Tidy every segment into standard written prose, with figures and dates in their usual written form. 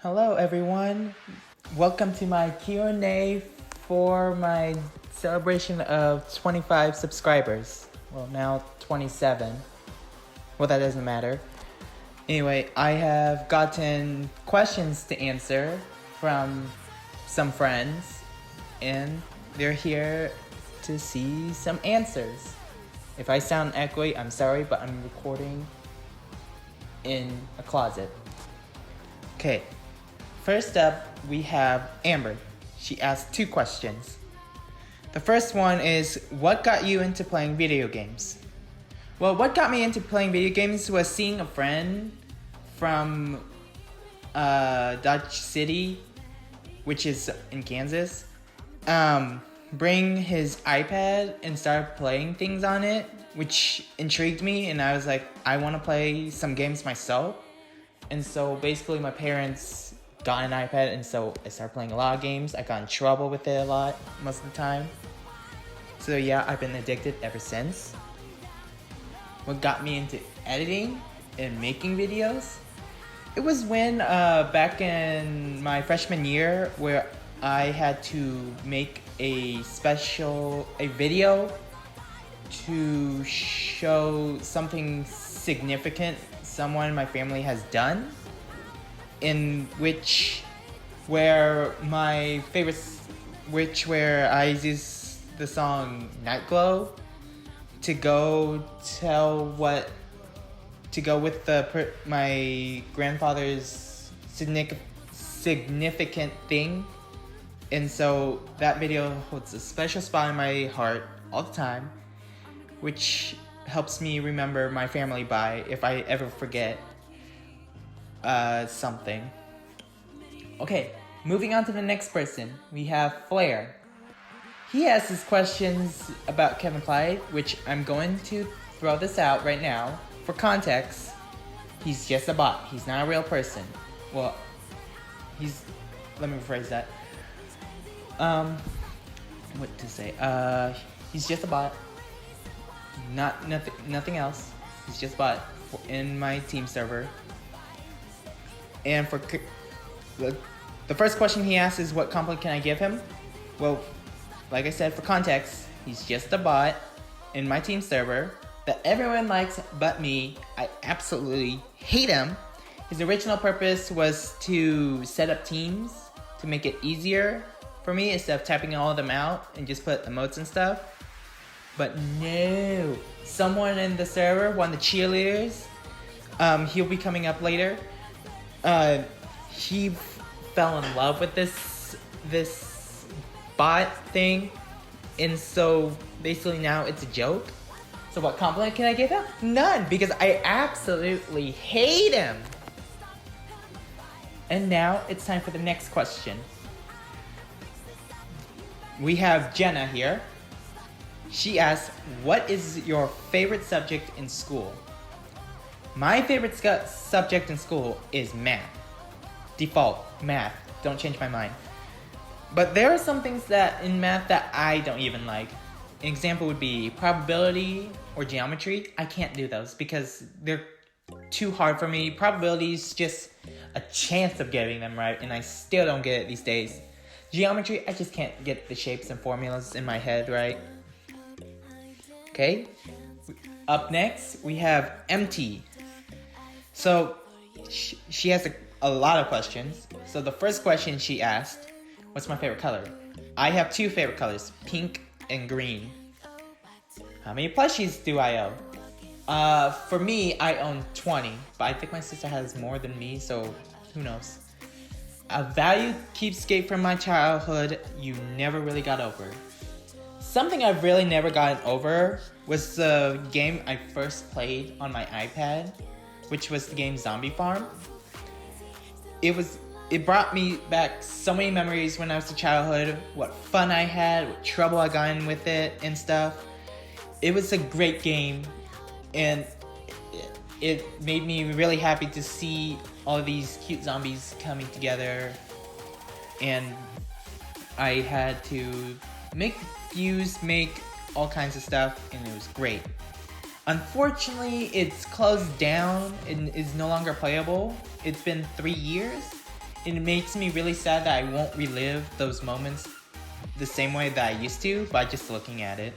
Hello everyone, welcome to my Q&A for my celebration of 25 subscribers. Well, now 27. Well, that doesn't matter. Anyway, I have gotten questions to answer from some friends, and they're here to see some answers. If I sound echoey, I'm sorry, but I'm recording in a closet. Okay, first up, we have Amber. She asked 2 questions. The first one is, what got you into playing video games? Well, what got me into playing video games was seeing a friend from Dodge City, which is in Kansas, bring his iPad and start playing things on it, which intrigued me, and I was like, I want to play some games myself. And so basically my parents got an iPad, and so I started playing a lot of games. I got in trouble with it a lot, most of the time. So yeah, I've been addicted ever since. What got me into editing and making videos? It was when, back in my freshman year, where I had to make a video to show something significant someone in my family has done, where I use the song Night Glow to go with my grandfather's significant thing. And so that video holds a special spot in my heart all the time, which helps me remember my family by if I ever forget something. Okay, moving on to the next person, we have Flair. He has his questions about Kevin Clyde, which I'm going to throw this out right now. For context, he's just a bot. He's not a real person. Well, let me rephrase that. What to say? He's just a bot. Nothing else. He's just a bot in my team server. And for the first question he asks is, what compliment can I give him? Well, like I said, for context, he's just a bot in my team server that everyone likes but me. I absolutely hate him. His original purpose was to set up teams to make it easier for me instead of tapping all of them out and just put emotes and stuff. But no, someone in the server, one of the cheerleaders, he'll be coming up later. He fell in love with this bot thing, and so basically now it's a joke. So what compliment can I give him? None, because I absolutely hate him. And now it's time for the next question. We have Jenna here. She asks, what is your favorite subject in school? My favorite subject in school is math. Default, math. Don't change my mind. But there are some things in math that I don't even like. An example would be probability or geometry. I can't do those because they're too hard for me. Probability is just a chance of getting them right, and I still don't get it these days. Geometry, I just can't get the shapes and formulas in my head right. Okay, up next we have MT. So she has a lot of questions. So the first question she asked, what's my favorite color? I have 2 favorite colors, pink and green. How many plushies do I own? For me, I own 20, but I think my sister has more than me, so who knows. A value keepsake from my childhood you never really got over. Something I've really never gotten over was the game I first played on my iPad, which was the game Zombie Farm. It brought me back so many memories when I was in childhood, what fun I had, what trouble I got in with it and stuff. It was a great game, and it made me really happy to see all of these cute zombies coming together, and I had to make all kinds of stuff, and it was great. Unfortunately, it's closed down and is no longer playable. It's been 3 years, it makes me really sad that I won't relive those moments the same way that I used to by just looking at it.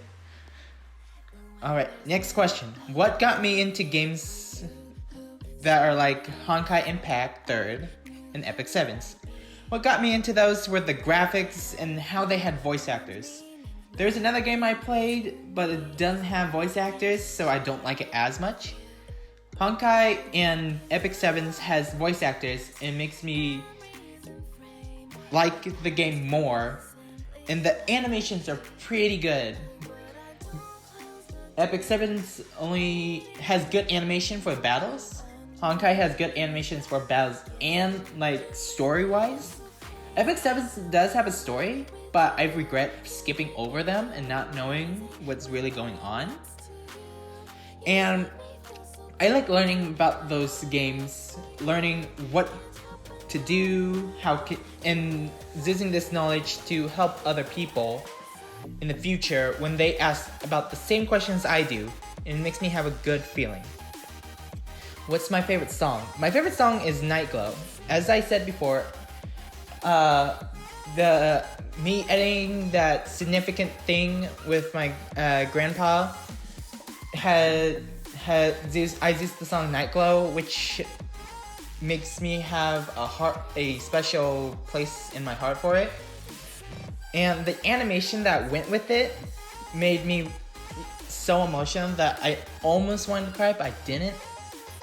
Alright, next question. What got me into games that are like Honkai Impact 3rd and Epic 7s? What got me into those were the graphics and how they had voice actors. There's another game I played, but it doesn't have voice actors, so I don't like it as much. Honkai and Epic 7s has voice actors, and it makes me like the game more. And the animations are pretty good. Epic 7s only has good animation for battles. Honkai has good animations for battles and like story-wise. Epic 7s does have a story, but I regret skipping over them and not knowing what's really going on. And I like learning about those games, learning what to do, and using this knowledge to help other people in the future when they ask about the same questions I do, and it makes me have a good feeling. What's my favorite song? My favorite song is Night Glow. As I said before, me editing that significant thing with my grandpa I used the song Night Glow, which makes me have a special place in my heart for it. And the animation that went with it made me so emotional that I almost wanted to cry, but I didn't.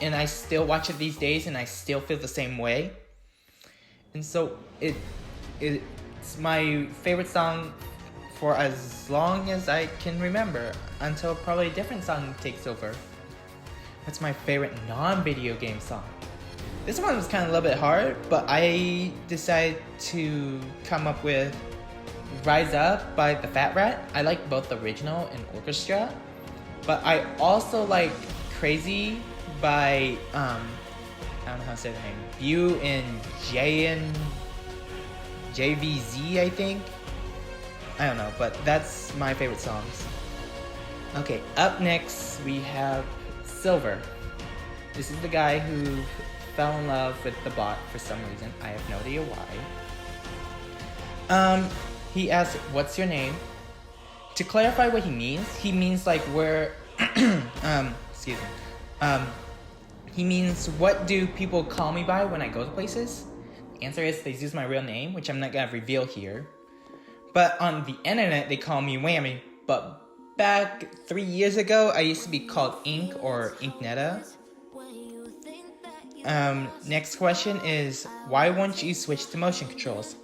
And I still watch it these days, and I still feel the same way. And so it's my favorite song for as long as I can remember, until probably a different song takes over. What's my favorite non-video game song? This one was kind of a little bit hard, but I decided to come up with Rise Up by TheFatRat. I like both the original and Orchestra, but I also like Crazy by I don't know how to say the name. Beau and JVZ, I think. I don't know, but that's my favorite songs. Okay, up next we have Silver. This is the guy who fell in love with the bot for some reason. I have no idea why. He asked, "What's your name?" To clarify what he means like where, excuse me. He means, what do people call me by when I go to places? The answer is they use my real name, which I'm not gonna reveal here. But on the internet, they call me Whammy. But back 3 years ago, I used to be called Ink or Inknetta. Next question is, why won't you switch to motion controls?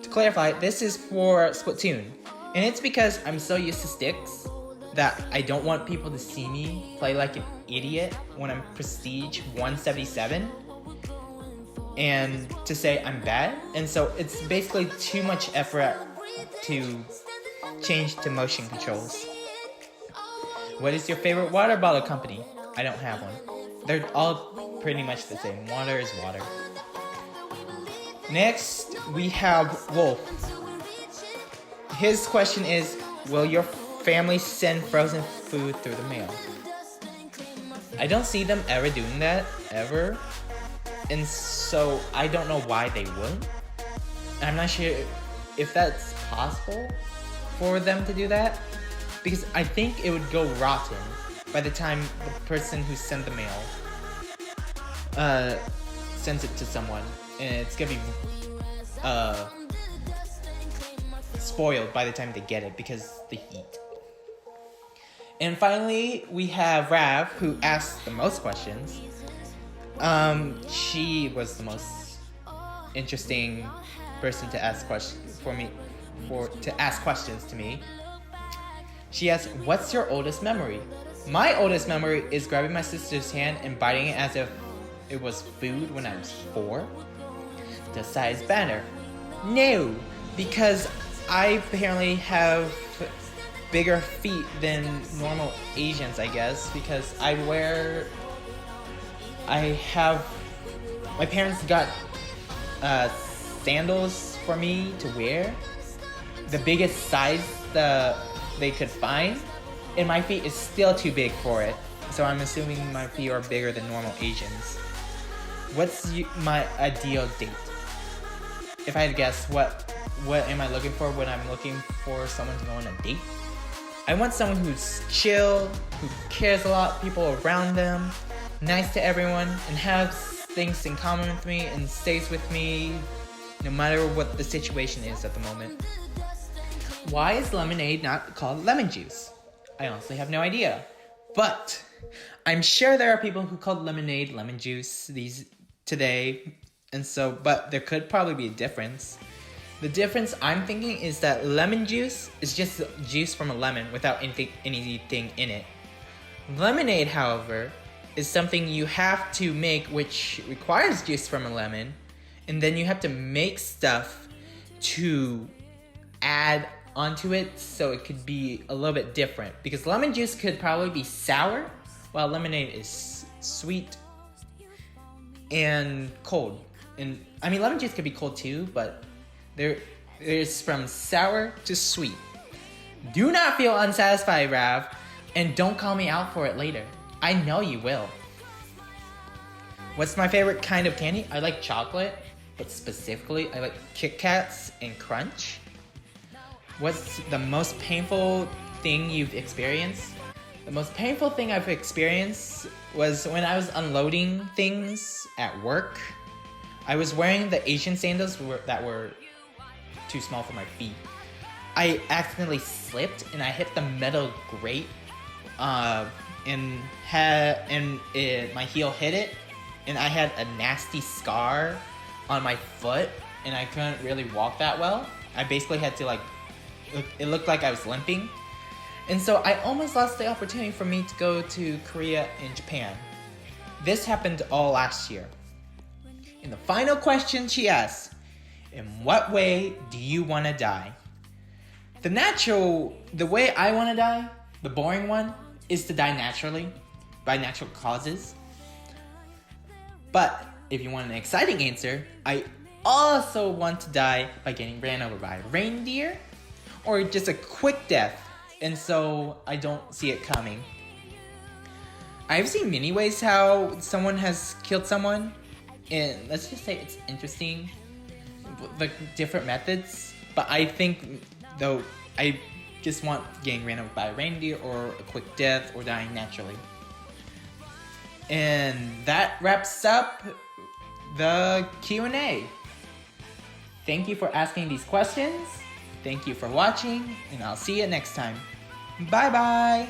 To clarify, this is for Splatoon. And it's because I'm so used to sticks that I don't want people to see me play like an idiot when I'm Prestige 177 and to say I'm bad. And so it's basically too much effort to change to motion controls. What is your favorite water bottle company? I don't have one. They're all pretty much the same. Water is water. Next, we have Wolf. His question is, will your family send frozen food through the mail? I don't see them ever doing that, ever. And so I don't know why they would. I'm not sure if that's possible for them to do that, because I think it would go rotten by the time the person who sent the mail sends it to someone, and it's gonna be spoiled by the time they get it because the heat. And finally, we have Rav, who asked the most questions. She was the most interesting person to ask questions to me. She asked, "What's your oldest memory?" My oldest memory is grabbing my sister's hand and biting it as if it was food when I was 4. The size banner. No, because I apparently have bigger feet than normal Asians, I guess, because my parents got sandals for me to wear, the biggest size they could find, and my feet is still too big for it, so I'm assuming my feet are bigger than normal Asians. What's my ideal date? if I had to guess, what am I looking for when I'm looking for someone to go on a date? I want someone who's chill, who cares a lot, people around them, nice to everyone, and has things in common with me and stays with me no matter what the situation is at the moment. Why is lemonade not called lemon juice? I honestly have no idea. But I'm sure there are people who call lemonade lemon juice today. But there could probably be a difference. The difference I'm thinking is that lemon juice is just juice from a lemon without anything in it. Lemonade, however, is something you have to make which requires juice from a lemon, and then you have to make stuff to add onto it so it could be a little bit different. Because lemon juice could probably be sour, while lemonade is sweet and cold. And I mean, lemon juice could be cold too, but there's from sour to sweet. Do not feel unsatisfied, Rav, and don't call me out for it later. I know you will. What's my favorite kind of candy? I like chocolate, but specifically I like Kit Kats and Crunch. What's the most painful thing you've experienced? The most painful thing I've experienced was when I was unloading things at work. I was wearing the Asian sandals that were too small for my feet. I accidentally slipped and I hit the metal grate, my heel hit it, and I had a nasty scar on my foot, and I couldn't really walk that well. I basically had to it looked like I was limping, and so I almost lost the opportunity for me to go to Korea and Japan. This happened all last year. And the final question she asked, in what way do you want to die? The way I want to die, the boring one, is to die naturally, by natural causes. But if you want an exciting answer, I also want to die by getting ran over by a reindeer, or just a quick death, and so I don't see it coming. I've seen many ways how someone has killed someone, and let's just say it's interesting, the different methods, but I think, though, I just want getting ran over by a reindeer or a quick death or dying naturally. And that wraps up the Q&A. Thank you for asking these questions. Thank you for watching, and I'll see you next time. Bye bye!